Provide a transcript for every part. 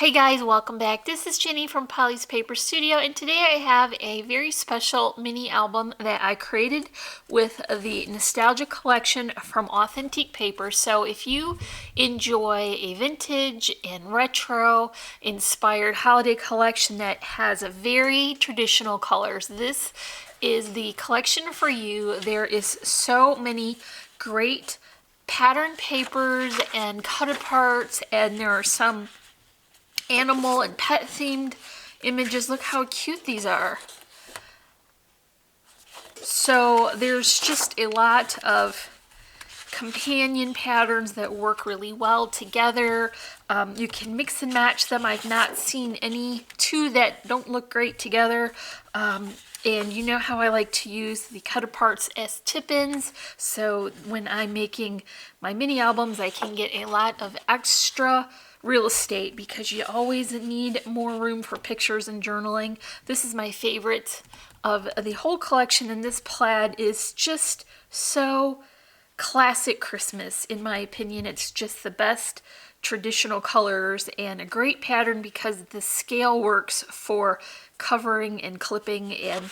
Hey guys, welcome back. This is Jenny from Polly's Paper Studio, and today I have a very special mini album that I created with the Nostalgia Collection from Authentique Papers. So if you enjoy a vintage and retro inspired holiday collection that has very traditional colors, this is the collection for you. There is so many great pattern papers and cut aparts, and there are some animal and pet themed images. Look how cute these are. So there's just a lot of companion patterns that work really well together. You can mix and match them. I've not seen any two that don't look great together. And you know how I like to use the cut aparts as tip-ins. So when I'm making my mini albums, I can get a lot of extra real estate because you always need more room for pictures and journaling. This is my favorite of the whole collection, and this plaid is just so classic Christmas in my opinion. It's just the best traditional colors and a great pattern because the scale works for covering and clipping and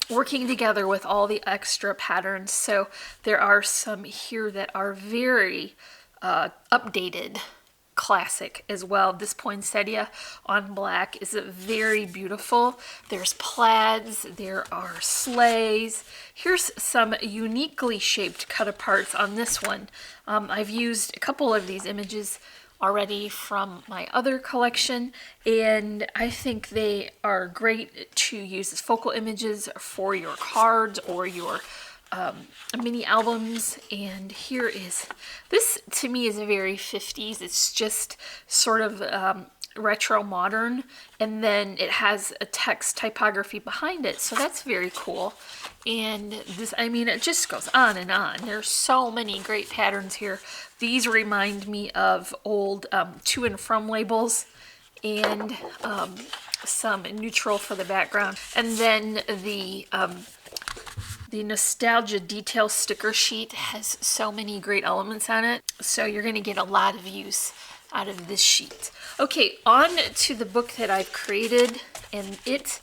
working together with all the extra patterns. So there are some here that are very updated classic as well. This poinsettia on black is very beautiful. There's plaids, there are sleighs. Here's some uniquely shaped cut aparts on this one. I've used a couple of these images already from my other collection, and I think they are great to use as focal images for your cards or your mini albums. And here is, this to me is a very 50s. It's just sort of retro modern, and then it has a text typography behind it, so that's very cool. And this, I mean, it just goes on and on. There's so many great patterns here. These remind me of old to and from labels, and some neutral for the background, and then the Nostalgia Detail sticker sheet has so many great elements on it, so you're going to get a lot of use out of this sheet. Okay, on to the book that I've created, and it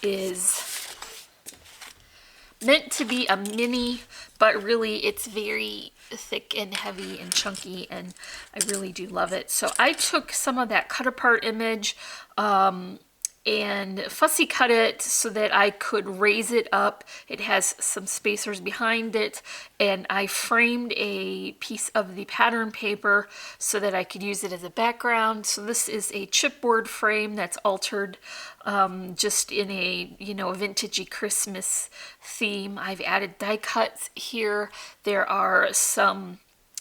is meant to be a mini, but really it's very thick and heavy and chunky, and I really do love it. So I took some of that cut apart image and fussy cut it so that I could raise it up. It has some spacers behind it, and I framed a piece of the pattern paper so that I could use it as a background. So this is a chipboard frame that's altered just in a, you know, vintagey Christmas theme. I've added die cuts here. There are some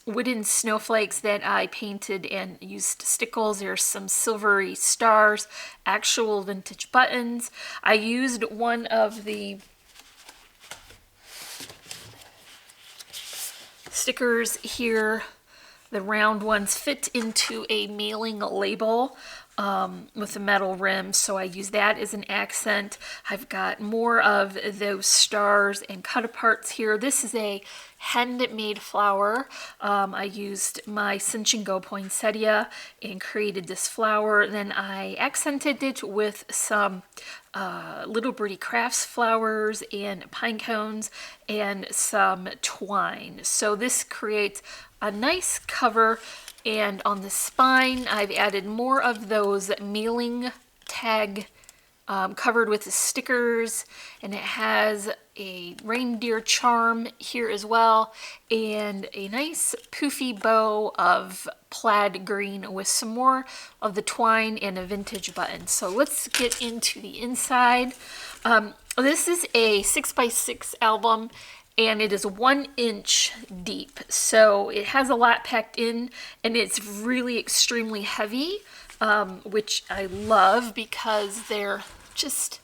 wooden snowflakes that I painted and used stickles. There's some silvery stars, actual vintage buttons. I used one of the stickers here. The round ones fit into a mailing label with a metal rim, so I use that as an accent. I've got more of those stars and cut aparts here. This is a handmade flower. I used my Cinch and Go poinsettia and created this flower. Then I accented it with some little Birdie crafts flowers and pine cones and some twine. So this creates a nice cover. And on the spine, I've added more of those mailing tag covered with the stickers, and it has a reindeer charm here as well, and a nice poofy bow of plaid green with some more of the twine and a vintage button. So let's get into the inside. This is a 6x6 album, and it is 1 inch deep, so it has a lot packed in, and it's really extremely heavy, which I love because they're just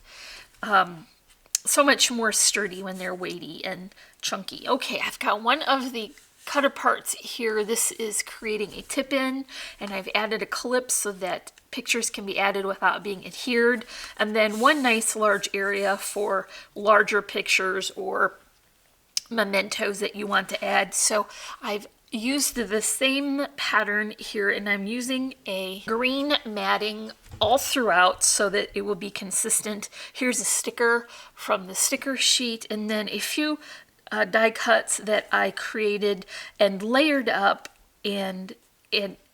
so much more sturdy when they're weighty and chunky. Okay, I've got one of the cut aparts here. This is creating a tip-in, and I've added a clip so that pictures can be added without being adhered, and then one nice large area for larger pictures or mementos that you want to add. So I've used the same pattern here, and I'm using a green matting all throughout so that it will be consistent. Here's a sticker from the sticker sheet, and then a few die cuts that I created and layered up and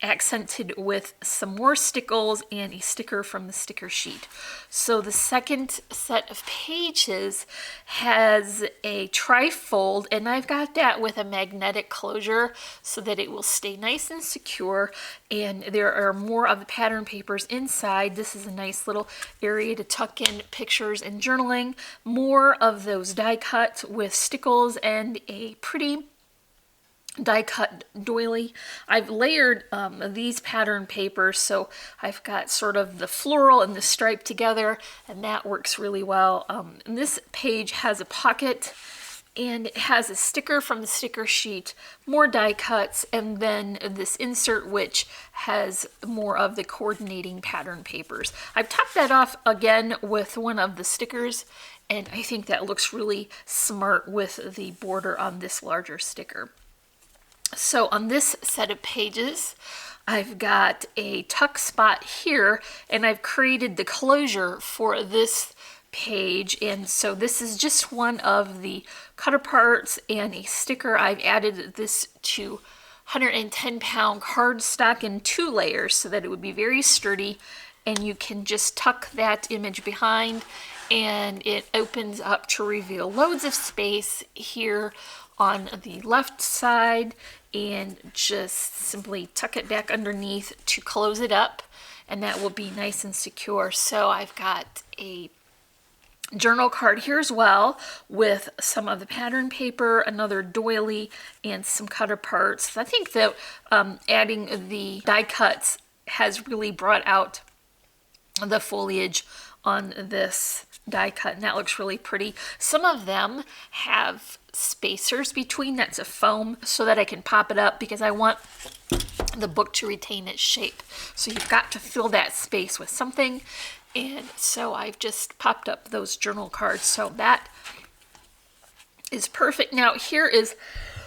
accented with some more stickles and a sticker from the sticker sheet. So the second set of pages has a tri-fold, and I've got that with a magnetic closure so that it will stay nice and secure, and there are more of the pattern papers inside. This is a nice little area to tuck in pictures and journaling. More of those die cut with stickles and a pretty die cut doily. I've layered these pattern papers, so I've got sort of the floral and the stripe together, and that works really well. And this page has a pocket, and it has a sticker from the sticker sheet, more die cuts, and then this insert which has more of the coordinating pattern papers. I've topped that off again with one of the stickers, and I think that looks really smart with the border on this larger sticker. So on this set of pages, I've got a tuck spot here, and I've created the closure for this page, and so this is just one of the cut aparts and a sticker. I've added this to 110-pound cardstock in 2 layers so that it would be very sturdy, and you can just tuck that image behind, and it opens up to reveal loads of space here on the left side, and just simply tuck it back underneath to close it up, and that will be nice and secure. So I've got a journal card here as well with some of the pattern paper, another doily, and some cut aparts. I think that adding the die cuts has really brought out the foliage on this die cut, and that looks really pretty. Some of them have spacers between, that's a foam, so that I can pop it up because I want the book to retain its shape. So you've got to fill that space with something, and so I've just popped up those journal cards. So that is perfect. Now here is,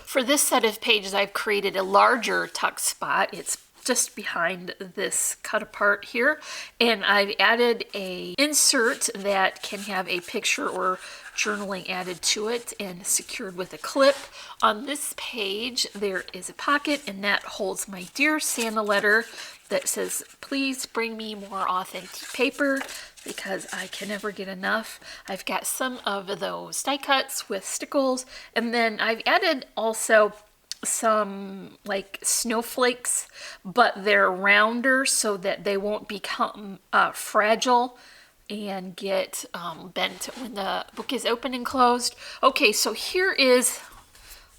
for this set of pages, I've created a larger tuck spot. It's just behind this cut apart here, and I've added a insert that can have a picture or journaling added to it and secured with a clip. On this page there is a pocket, and that holds my Dear Santa letter that says, please bring me more authentic paper because I can never get enough. I've got some of those die cuts with stickles, and then I've added also some like snowflakes, but they're rounder so that they won't become fragile and get bent when the book is open and closed. Okay, so here is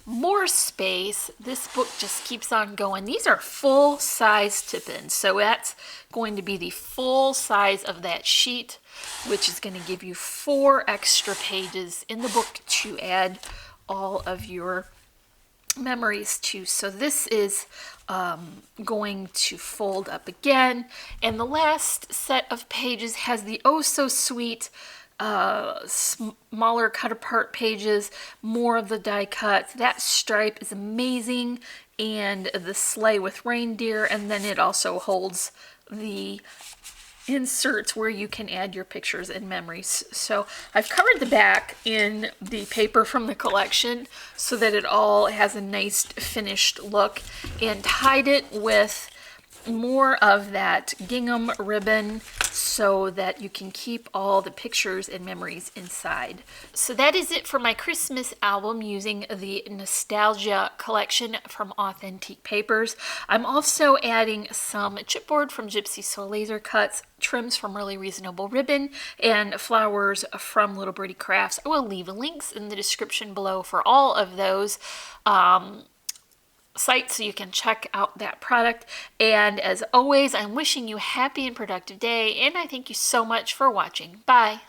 more space. This book just keeps on going. These are full size tip-ins, so that's going to be the full size of that sheet, which is going to give you 4 extra pages in the book to add all of your memories to. So this is going to fold up again, and the last set of pages has the oh so sweet smaller cut apart pages, more of the die cuts. That stripe is amazing, and the sleigh with reindeer, and then it also holds the inserts where you can add your pictures and memories. So I've covered the back in the paper from the collection so that it all has a nice finished look, and tied it with more of that gingham ribbon so that you can keep all the pictures and memories inside. So that is it for my Christmas album using the Nostalgia collection from Authentique Papers. I'm also adding some chipboard from Gypsy Soul Laser Cuts, trims from Really Reasonable Ribbon, and flowers from Little Birdie Crafts. I will leave links in the description below for all of those sites so you can check out that product. And as always, I'm wishing you a happy and productive day, and I thank you so much for watching. Bye.